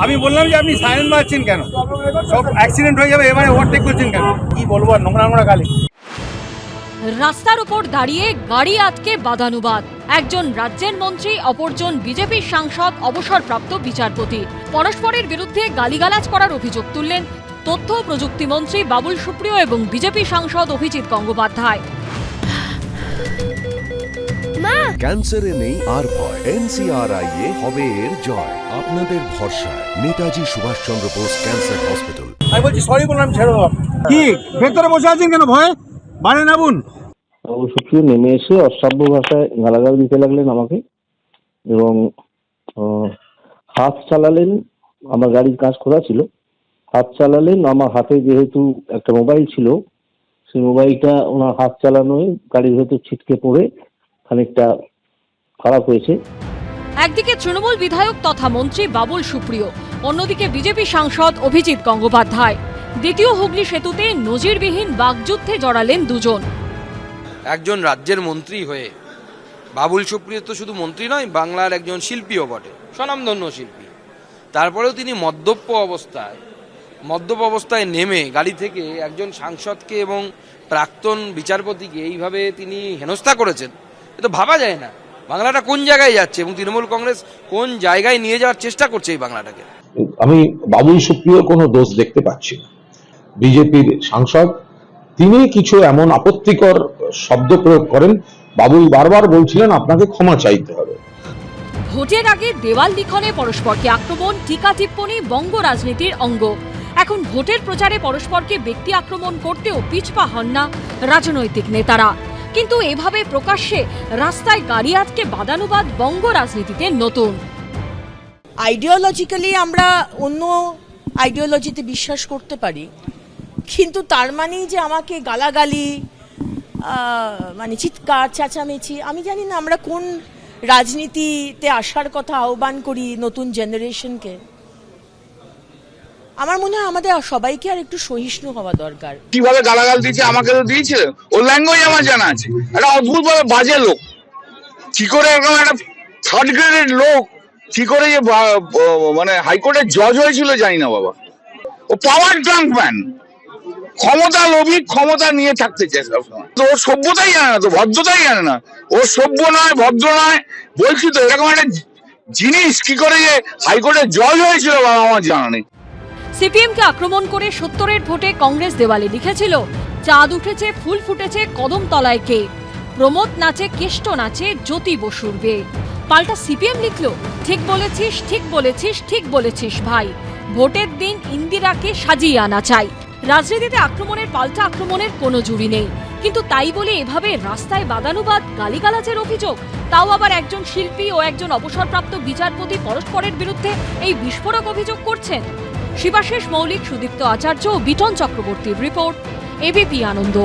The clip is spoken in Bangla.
আমি বললাম যে আপনি সাইরেন মারছেন কেন, সব অ্যাক্সিডেন্ট হয়ে যাবে, এবারে ওভারটেক করছেন কেন? কি বলবো আর, নোংরা নোংরা গালি। রাস্তার উপর দাঁড়িয়ে গাড়ি আটকে বাদানুবাদ, একজন রাজ্যের মন্ত্রী, অপরজন বিজেপির সাংসদ, অবসরপ্রাপ্ত বিচারপতি পরস্পরের বিরুদ্ধে গালিগালাজ করার অভিযোগ তুললেন তথ্য ও প্রযুক্তি মন্ত্রী বাবুল সুপ্রিয় এবং বিজেপি সাংসদ অভিজিৎ গঙ্গোপাধ্যায়। ক্যান্সারে নেই আর ভয়, NCRI হবে এর জয়। আপনাদের ভরসা নেতাজি সুভাষচন্দ্র বোস ক্যান্সার হসপিটাল। আমি বলছি সরি বললাম, ছেড়ে দেবো। কি ভেতরে বসে আছেন কেন, ভয় বাইরে নামুন। সুপ্রিয় নেমে এসে অশ্রাব্য ভাষায় গালাগাল দিতে লাগলেন আমাকে এবং হাত চালালেন। আমার গাড়ির কাঁচ খোলা ছিল, হাত চালালেন। আমার হাতে যেহেতু একটা মোবাইল ছিল, সেই মোবাইলটা ওনার হাত চালানোয় গাড়ির ভেতর ছিটকে পড়ে খানিকটা খারাপ হয়েছে। একদিকে তৃণমূল বিধায়ক তথা মন্ত্রী বাবুল সুপ্রিয়, অন্যদিকে বিজেপি সাংসদ অভিজিৎ গঙ্গোপাধ্যায়। দ্বিতীয় হুগলি সেতুতে নজিরবিহীন বাগযুদ্ধে জড়ালেন দুজন। একজন রাজ্যের মন্ত্রী হয়ে বাবুল সুপ্রিয় তো শুধু মন্ত্রী নয়, বাংলার একজন শিল্পীও বটে, স্বনামধন্য শিল্পী। তারপরেও তিনি মদ্যপ অবস্থায় নেমে গাড়ি থেকে একজন সাংসদকে এবং প্রাক্তন বিচারপতিকে এইভাবে তিনি হেনস্থা করেছেন। এ তো ভাবা যায় না বাংলাটা কোন জায়গায় যাচ্ছে এবং তৃণমূল কংগ্রেস কোন জায়গায় নিয়ে যাওয়ার চেষ্টা করছে এই বাংলাটাকে। আমি বাবুল সুপ্রিয় কোনো দোষ দেখতে পাচ্ছি না। বিজেপির সাংসদ তিনি কিছু এমন আপত্তিকর শব্দ প্রয়োগ করেন, বাবুল বারবার বলছিলেন আপনাকে ক্ষমা চাইতে হবে। ভোটের আগে দেওয়াল লিখনে পরস্পরকে আক্রমণ, টিকা টিপ্পনি বঙ্গ রাজনীতির অঙ্গ। এখন ভোটের প্রচারে পরস্পরকে ব্যক্তি আক্রমণ করতেও পিছপা হন না রাজনৈতিক নেতারা। কিন্তু এভাবে প্রকাশ্যে রাস্তায় গাড়ি আটকে বাদানুবাদ বঙ্গ রাজনীতিতে নতুন। আইডিওলজিক্যালি আমরা অন্য আইডিওলজিতে বিশ্বাস করতে পারি, কিন্তু তার মানেই যে আমাকে গালাগালি, মানে চিৎকার চেঁচামেচি, আমি জানি না আমরা কোন রাজনীতিতে আসার কথা আহ্বান করি নতুন জেনারেশনকে। আমার মনে হয় আমাদের সবাইকে আর একটু সহিষ্ণু হওয়া দরকার। কিভাবে গালাগাল দিয়েছে আমাকে তো দিয়েছিল, ওর ল্যাঙ্গুয়েজ আমার জানা আছে। একটা অদ্ভুত ভাবে বাজে লোক, কি করে এরকম একটা থার্ড গ্রেডের লোক কি করে যে মানে হাইকোর্টের জজ হয়েছিল জানি না বাবা। ও পাওয়ার ড্রাঙ্ক ম্যান, ক্ষমতা লোভী, ক্ষমতা নিয়ে থাকতে চায় সবসময়। তো ওর সভ্যতাই জানে না, তো ভদ্রতাই জানে না। ও সভ্য নয়, ভদ্র নয়। বলছি তো এরকম একটা জিনিস কি করে যে হাইকোর্টের জজ হয়েছিল বাবা আমার জানা নেই। সিপিএমকে আক্রমণ করে ৭০-এর ভোটে কংগ্রেস দেওয়ালে লিখেছিল, চাঁদ উঠেছে, ফুল ফুটেছে, কদম তলায় কে, প্রমোদ নাচে, কেষ্ট নাচে, জ্যোতি বসুর বে। পাল্টা সিপিএম লিখল, ঠিক বলেছিস, ঠিক বলেছিস, ঠিক বলেছিস ভাই, ভোটের দিন ইন্দিরাকে সাজিয়ে আনা চাই। রাজনীতিতে আক্রমণের পাল্টা আক্রমণের কোনো জুড়ি নেই, কিন্তু তাই বলে এভাবে রাস্তায় বাদানুবাদ, গালিগালাজের অভিযোগ, তাও আবার একজন শিল্পী ও একজন অবসরপ্রাপ্ত বিচারপতি পরস্পরের বিরুদ্ধে এই বিস্ফোরক অভিযোগ করছেন। শিবাশিস মৌলিক, সুদীপ্ত আচার্য ও বিটন চক্রবর্তীর রিপোর্ট, এবিপি আনন্দ।